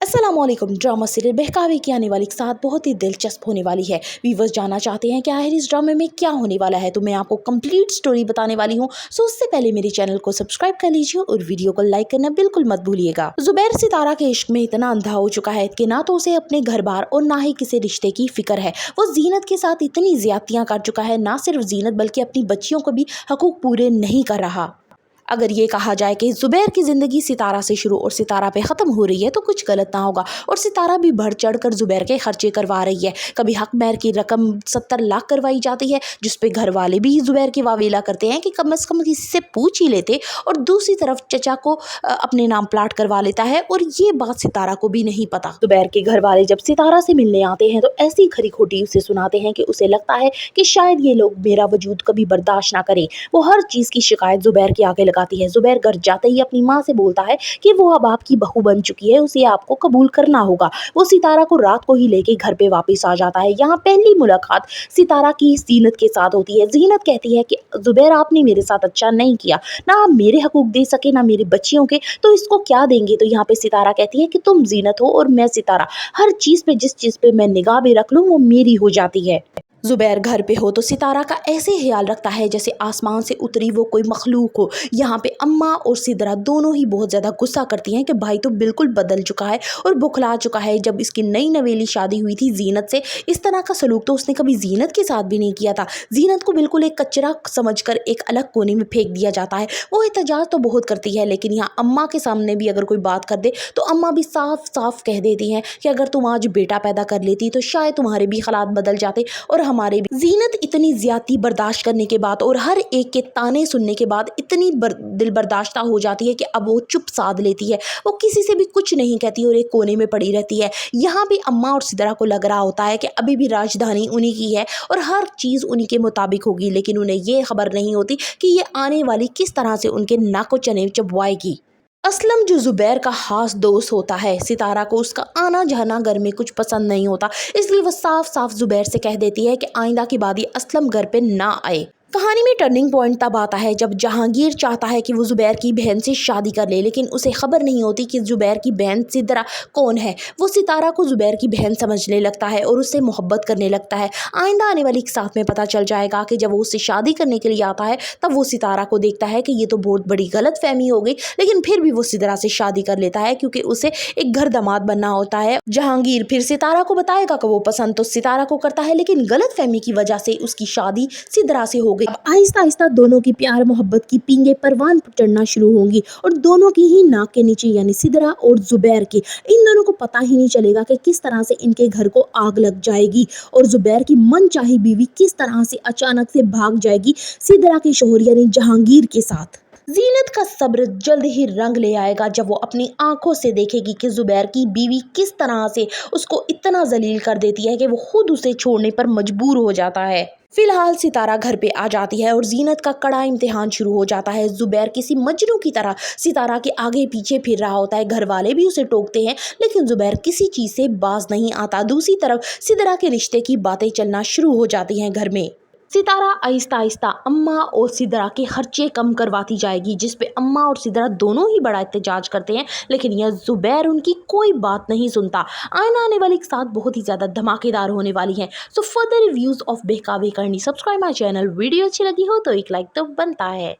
अस्सलामुअलैकुम। Drama serial बहकावे की आने वाली के साथ बहुत ही दिलचस्प होने वाली है। व्यूवर्स जानना चाहते हैं कि आखिर इस ड्रामे में क्या होने वाला है, तो मैं आपको कंप्लीट स्टोरी बताने वाली हूँ। सो उससे पहले मेरे चैनल को सब्सक्राइब कर लीजिए और वीडियो को लाइक करना बिल्कुल मत भूलिएगा। जुबैर सितारा के इश्क में इतना अंधा हो चुका है कि ना तो उसे अपने घर बार और ना ही किसी रिश्ते की फिक्र है। वो जीनत के साथ इतनी ज्यादतियां कर चुका है, ना सिर्फ जीनत बल्कि अपनी बच्चियों को भी हकूक पूरे नहीं कर रहा। अगर ये कहा जाए कि जुबैर की ज़िंदगी सितारा से शुरू और सितारा पे ख़त्म हो रही है तो कुछ गलत ना होगा। और सितारा भी बढ़ चढ़ कर जुबैर के खर्चे करवा रही है। कभी हक महर की रकम 70 लाख करवाई जाती है, जिस पे घर वाले भी जुबैर की वावेला करते हैं कि कम से कम किसी से पूछ ही लेते। और दूसरी तरफ चचा को अपने नाम प्लाट करवा लेता है, और ये बात सितारा को भी नहीं पता। जुबैर के घर वाले जब सितारा से मिलने आते हैं तो ऐसी खरी खोटी उसे सुनाते हैं कि उसे लगता है कि शायद ये लोग मेरा वजूद कभी बर्दाश्त ना करें। वो हर चीज़ की शिकायत जुबैर के आगे लगाती है। जुबैर घर जाते ही अपनी माँ से बोलता है कि वो अब आपकी बहू बन चुकी है, उसे आपको कबूल करना होगा। वो सितारा को रात को ही लेके घर पे वापस आ जाता है। यहाँ पहली मुलाकात सितारा की जीनत के साथ होती है। जीनत कहती है कि जुबैर आपने मेरे साथ अच्छा नहीं किया, ना आप मेरे हकूक दे सके ना मेरे बच्चियों के, तो इसको क्या देंगे। तो यहाँ पे सितारा कहती है कि तुम जीनत हो और मैं सितारा, हर चीज पे जिस चीज पे मैं निगाह भी रख लूँ वो मेरी हो जाती है। जुबैर घर पे हो तो सितारा का ऐसे ख्याल रखता है जैसे आसमान से उतरी वो कोई मखलूक हो। यहाँ पे अम्मा और सिदरा दोनों ही बहुत ज़्यादा गुस्सा करती हैं कि भाई तो बिल्कुल बदल चुका है और बुखला चुका है। जब इसकी नई नवेली शादी हुई थी जीनत से, इस तरह का सलूक तो उसने कभी जीनत के साथ भी नहीं किया था। जीनत को बिल्कुल एक कचरा समझकर एक अलग कोने में फेंक दिया जाता है। वो एहतजाज तो बहुत करती है, लेकिन यहाँ अम्मा के सामने भी अगर कोई बात कर दे तो अम्मा भी साफ साफ कह देती हैं कि अगर तुम आज बेटा पैदा कर लेती तो शायद तुम्हारे भी हालात बदल जाते और हमारे भी। जीनत इतनी ज्यादती बर्दाश्त करने के बाद और हर एक के ताने सुनने के बाद इतनी दिल बर्दाश्ता हो जाती है कि अब वो चुप साध लेती है। वो किसी से भी कुछ नहीं कहती और एक कोने में पड़ी रहती है। यहाँ भी अम्मा और सिदरा को लग रहा होता है कि अभी भी राजधानी उन्हीं की है और हर चीज़ उन्हीं के मुताबिक होगी, लेकिन उन्हें ये खबर नहीं होती कि ये आने वाली किस तरह से उनके नाको चने चबवाएगी। असलम जो जुबैर का खास दोस्त होता है, सितारा को उसका आना जाना घर में कुछ पसंद नहीं होता, इसलिए वह साफ साफ जुबैर से कह देती है कि आइंदा की बात ये असलम घर पे ना आए। कहानी में टर्निंग पॉइंट तब आता है जब जहांगीर चाहता है कि वो जुबैर की बहन से शादी कर ले, लेकिन उसे खबर नहीं होती कि जुबैर की बहन सिदरा कौन है। वो सितारा को जुबैर की बहन समझने लगता है और उससे मोहब्बत करने लगता है। आइंदा आने वाली के साथ में पता चल जाएगा कि जब वो उससे शादी करने के लिए आता है तब वो सितारा को देखता है कि ये तो बहुत बड़ी गलत फहमी हो गई, लेकिन फिर भी वो सिदरा से शादी कर लेता है क्योंकि उसे एक घर दामाद बनना होता है। जहांगीर फिर सितारा को बताएगा कि वो पसंद तो सितारा को करता है, लेकिन गलत फहमी की वजह से उसकी शादी सिदरा से हो गई। अब आहिस्ता आहिस्ता दोनों की प्यार मोहब्बत की पींगे परवान चढ़ना शुरू होंगी और दोनों की ही नाक के नीचे यानी सिदरा और जुबैर की, इन दोनों को पता ही नहीं चलेगा कि किस तरह से इनके घर को आग लग जाएगी और जुबैर की मनचाही बीवी किस तरह से अचानक से भाग जाएगी सिदरा के शोहर यानी जहांगीर के साथ। जीनत का सब्र जल्द ही रंग ले आएगा जब वो अपनी आंखों से देखेगी कि जुबैर की बीवी किस तरह से उसको इतना जलील कर देती है कि वो खुद उसे छोड़ने पर मजबूर हो जाता है। फिलहाल सितारा घर पे आ जाती है और जीनत का कड़ा इम्तिहान शुरू हो जाता है। जुबैर किसी मजनू की तरह सितारा के आगे पीछे फिर रहा होता है। घर वाले भी उसे टोकते हैं, लेकिन जुबैर किसी चीज़ से बाज नहीं आता। दूसरी तरफ सितारा के रिश्ते की बातें चलना शुरू हो जाती हैं घर में। सितारा आहिस्ता आहिस्ता अम्मा और सिदरा के खर्चे कम करवाती जाएगी, जिस पे अम्मा और सिदरा दोनों ही बड़ा एहतजाज करते हैं, लेकिन यह जुबैर उनकी कोई बात नहीं सुनता। आने वाली के साथ बहुत ही ज़्यादा धमाकेदार होने वाली हैं। सो फर्दर रिव्यूज़ ऑफ बहकावे करनी, सब्सक्राइब माई चैनल। वीडियो अच्छी लगी हो तो एक लाइक तो बनता है।